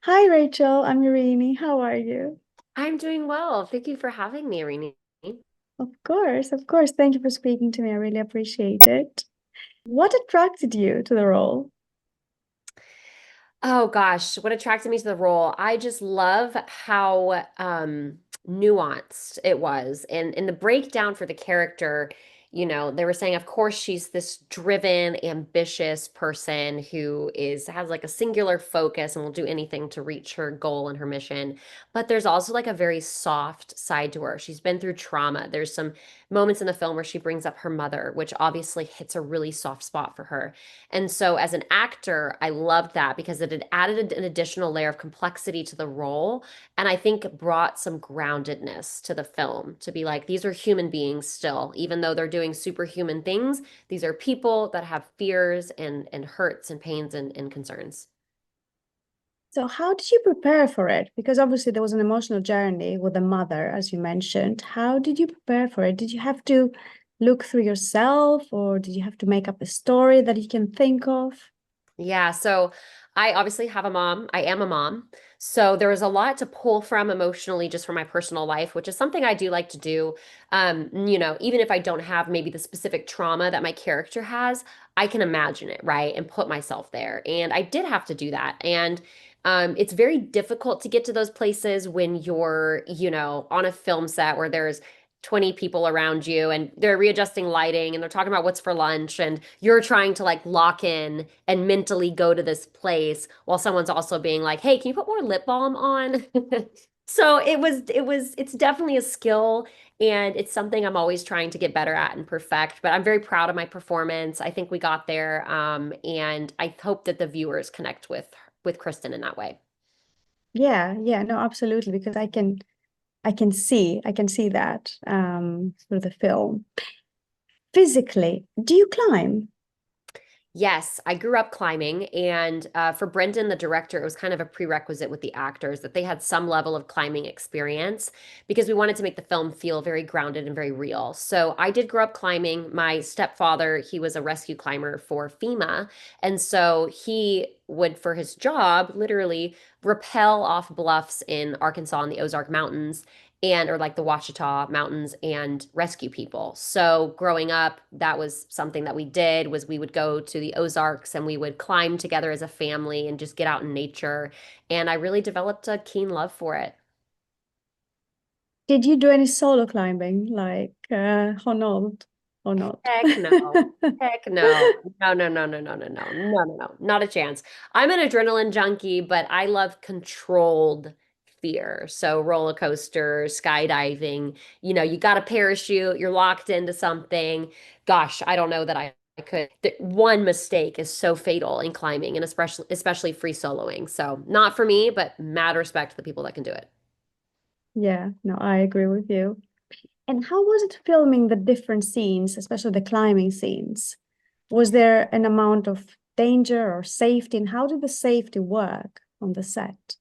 Hi, Rachel. I'm Irini. How are you? I'm doing well. Thank you for having me, Eirini. Of course, of course. Thank you for speaking to me. I really appreciate it. What attracted you to the role? Oh gosh, what attracted me to the role? I just love how nuanced it was. And the breakdown for the character, they were saying, of course, she's this driven, ambitious person who has like a singular focus and will do anything to reach her goal and her mission. But there's also like a very soft side to her. She's been through trauma. There's some moments in the film where she brings up her mother, which obviously hits a really soft spot for her. And so, as an actor, I loved that because it had added an additional layer of complexity to the role. And I think brought some groundedness to the film to be like, these are human beings still, even though they're doing superhuman things. These are people that have fears and hurts and pains and concerns. So, how did you prepare for it? Because obviously there was an emotional journey with the mother, as you mentioned. How did you prepare for it? Did you have to look through yourself, or did you have to make up a story that you can think of? Yeah, so I obviously have a mom. I am a mom. So there was a lot to pull from emotionally just from my personal life, which is something I do like to do. Even if I don't have maybe the specific trauma that my character has, I can imagine it, right? And put myself there. And I did have to do that. And it's very difficult to get to those places when you're, on a film set where there's 20 people around you and they're readjusting lighting and they're talking about what's for lunch and you're trying to like lock in and mentally go to this place while someone's also being like, "Hey, can you put more lip balm on?" So it's definitely a skill and it's something I'm always trying to get better at and perfect, but I'm very proud of my performance. I think we got there and I hope that the viewers connect with Kristen in that way. Yeah, yeah, no, absolutely. Because I can see that through the film. Physically, do you climb? Yes, I grew up climbing, and for Brendan, the director, it was kind of a prerequisite with the actors that they had some level of climbing experience because we wanted to make the film feel very grounded and very real. So I did grow up climbing. My stepfather, he was a rescue climber for FEMA, and so he would, for his job, literally rappel off bluffs in Arkansas in the Ozark Mountains and or like the Ouachita Mountains and rescue people. So growing up, that was something that we did was we would go to the Ozarks and we would climb together as a family and just get out in nature. And I really developed a keen love for it. Did you do any solo climbing, like Honnold or not? Heck no. Heck no. No, no, no, no, no, no, no, no, no, no, not a chance. I'm an adrenaline junkie, but I love controlled fear. So roller coasters, skydiving, you got a parachute, you're locked into something. Gosh, I don't know that I could. One mistake is so fatal in climbing and especially free soloing. So not for me, but mad respect to the people that can do it. Yeah, no, I agree with you. And how was it filming the different scenes, especially the climbing scenes? Was there an amount of danger or safety, and how did the safety work on the set?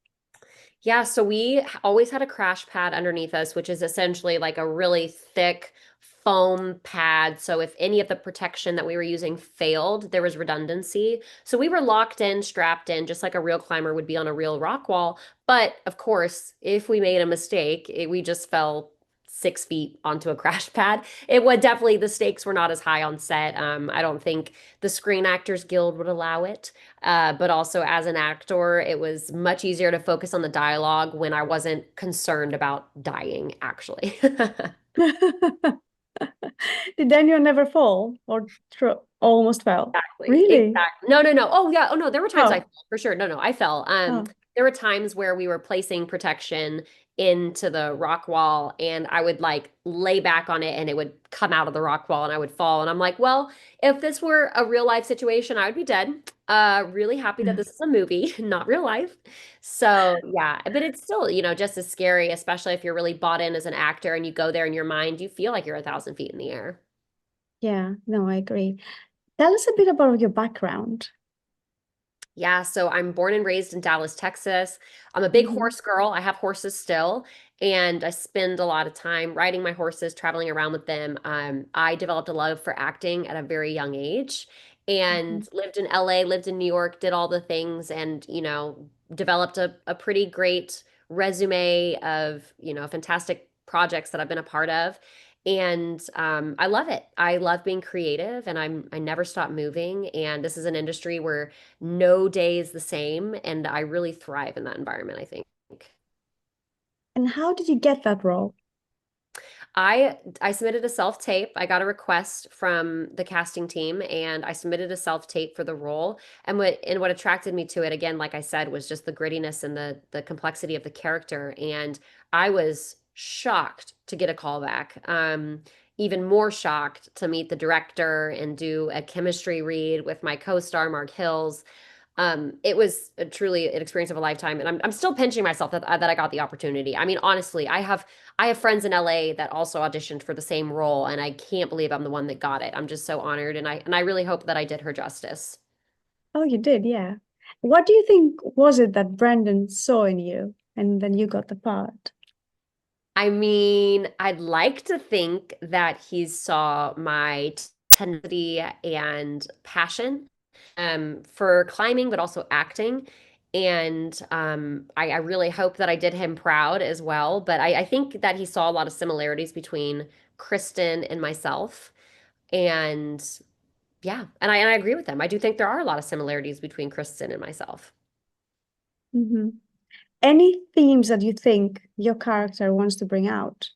Yeah, so we always had a crash pad underneath us, which is essentially like a really thick foam pad. So if any of the protection that we were using failed, there was redundancy. So we were locked in, strapped in, just like a real climber would be on a real rock wall. But of course, if we made a mistake, we just fell 6 feet onto a crash pad. It would definitely, the stakes were not as high on set. I don't think the Screen Actors Guild would allow it. But also as an actor, it was much easier to focus on the dialogue when I wasn't concerned about dying, actually. Did anyone ever fall or almost fell? Exactly. Really? Exactly. No, no, no. Oh, yeah. Oh, no. There were times I Oh, fell for sure. No, no, I fell. oh. There were times where we were placing protection into the rock wall and I would like lay back on it and it would come out of the rock wall and I would fall. And I'm like, well, if this were a real life situation, I would be dead. Really happy that this is a movie, not real life. So yeah, but it's still, just as scary, especially if you're really bought in as an actor and you go there in your mind, you feel like you're 1,000 feet in the air. Yeah, no, I agree. Tell us a bit about your background. Yeah, so I'm born and raised in Dallas, Texas. I'm a big Mhm. horse girl. I have horses still, and I spend a lot of time riding my horses, traveling around with them. I developed a love for acting at a very young age, and Mhm. lived in LA, lived in New York, did all the things and, developed a pretty great resume of, fantastic projects that I've been a part of. And I love it. I love being creative and I never stop moving. And this is an industry where no day is the same. And I really thrive in that environment, I think. And how did you get that role? I submitted a self-tape. I got a request from the casting team and I submitted a self-tape for the role. And what attracted me to it again, like I said, was just the grittiness and the complexity of the character. And I was shocked to get a call back. Even more shocked to meet the director and do a chemistry read with my co-star Mark Hills. It was truly an experience of a lifetime, and I'm still pinching myself that I got the opportunity. I mean, honestly, I have friends in LA that also auditioned for the same role, and I can't believe I'm the one that got it. I'm just so honored, and I really hope that I did her justice. Oh, you did, yeah. What do you think was it that Brandon saw in you and then you got the part? I mean, I'd like to think that he saw my tenacity and passion for climbing, but also acting. And I really hope that I did him proud as well. But I think that he saw a lot of similarities between Kristen and myself. And yeah, and I agree with them. I do think there are a lot of similarities between Kristen and myself. Hmm. Any themes that you think your character wants to bring out?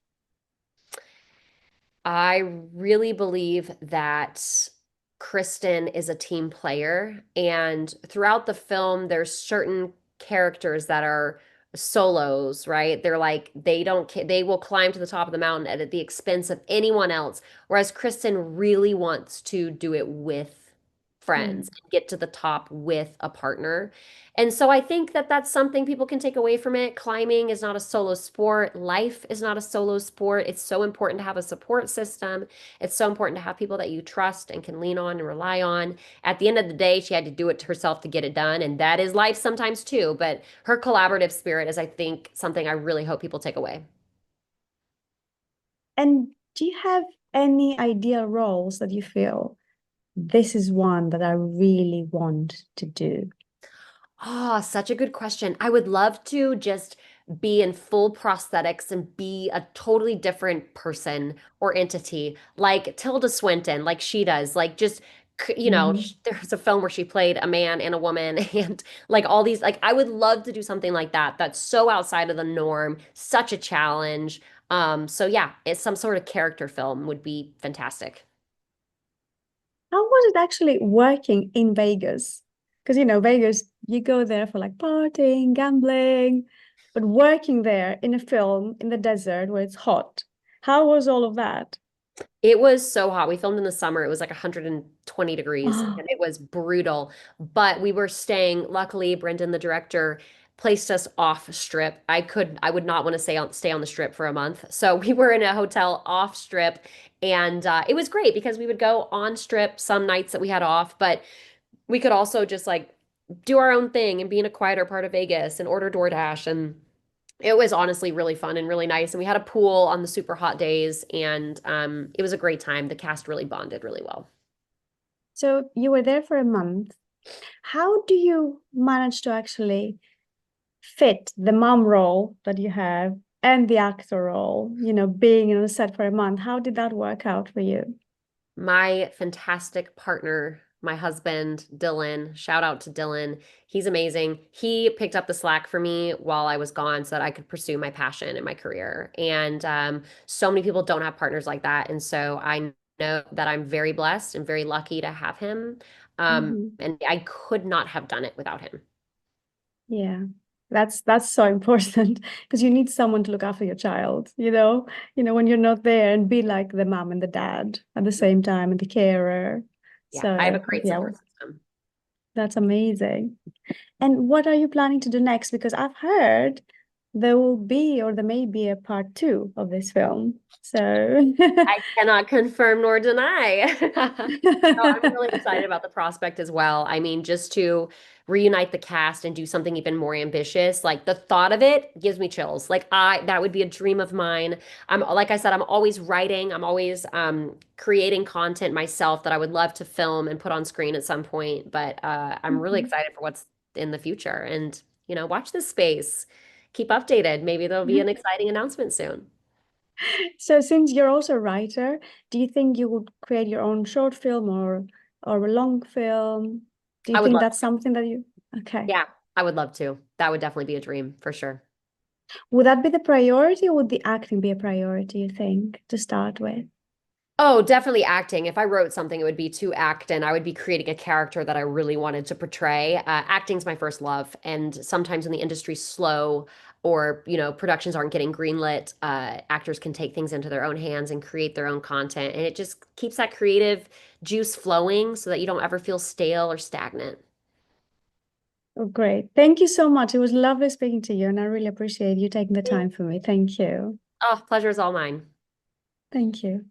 I really believe that Kristen is a team player, and throughout the film, there's certain characters that are solos, right? They're like they will climb to the top of the mountain at the expense of anyone else, whereas Kristen really wants to do it with friends Mm. and get to the top with a partner. And so I think that that's something people can take away from it. Climbing is not a solo sport. Life is not a solo sport. It's so important to have a support system. It's so important to have people that you trust and can lean on and rely on. At the end of the day, she had to do it herself to get it done, and that is life sometimes too. But her collaborative spirit is, I think, something I really hope people take away. And do you have any ideal roles that you feel this is one that I really want to do? Oh, such a good question. I would love to just be in full prosthetics and be a totally different person or entity, like Tilda Swinton, like she does. Like just, Hmm. there's a film where she played a man and a woman and like all these, like I would love to do something like that. That's so outside of the norm, such a challenge. So yeah, it's some sort of character film would be fantastic. How was it actually working in Vegas? Because, Vegas, you go there for like partying, gambling, but working there in a film in the desert where it's hot, how was all of that? It was so hot. We filmed in the summer. It was like 120 degrees and it was brutal. But we were staying, luckily, Brendan, the director, placed us off strip. I would not want to stay on the strip for a month. So we were in a hotel off strip and it was great because we would go on strip some nights that we had off, but we could also just like do our own thing and be in a quieter part of Vegas and order DoorDash and it was honestly really fun and really nice. And we had a pool on the super hot days, and it was a great time. The cast really bonded really well. So you were there for a month. How do you manage to actually fit the mom role that you have and the actor role, being on a set for a month? How did that work out for you? My fantastic partner, my husband, Dylan, shout out to Dylan. He's amazing. He picked up the slack for me while I was gone so that I could pursue my passion and my career. And so many people don't have partners like that. And so I know that I'm very blessed and very lucky to have him. Hmm. And I could not have done it without him. Yeah. That's so important because you need someone to look after your child, when you're not there and be like the mom and the dad at the same time and the carer. Yeah, I have a So, great yeah, support system. that's amazing. And what are you planning to do next? Because I've heard there will be, or there may be, a part two of this film. So I cannot confirm nor deny. No, I'm really excited about the prospect as well. I mean, just to reunite the cast and do something even more ambitious, like the thought of it gives me chills. Like that would be a dream of mine. I'm like I said, I'm always writing, I'm always creating content myself that I would love to film and put on screen at some point. But I'm really Mhm. excited for what's in the future. And, watch this space. Keep updated. Maybe there'll be an exciting announcement soon. So since you're also a writer, do you think you would create your own short film or a long film? Do you I would think love that's something that you okay? Yeah, I would love to. That would definitely be a dream for sure. Would that be the priority, or would the acting be a priority, you think, to start with? Oh, definitely acting. If I wrote something, it would be to act, and I would be creating a character that I really wanted to portray. Acting's my first love, and sometimes when the industry's slow or, productions aren't getting greenlit, actors can take things into their own hands and create their own content, and it just keeps that creative juice flowing so that you don't ever feel stale or stagnant. Oh, great. Thank you so much. It was lovely speaking to you, and I really appreciate you taking the time for me. Thank you. Oh, pleasure is all mine. Thank you.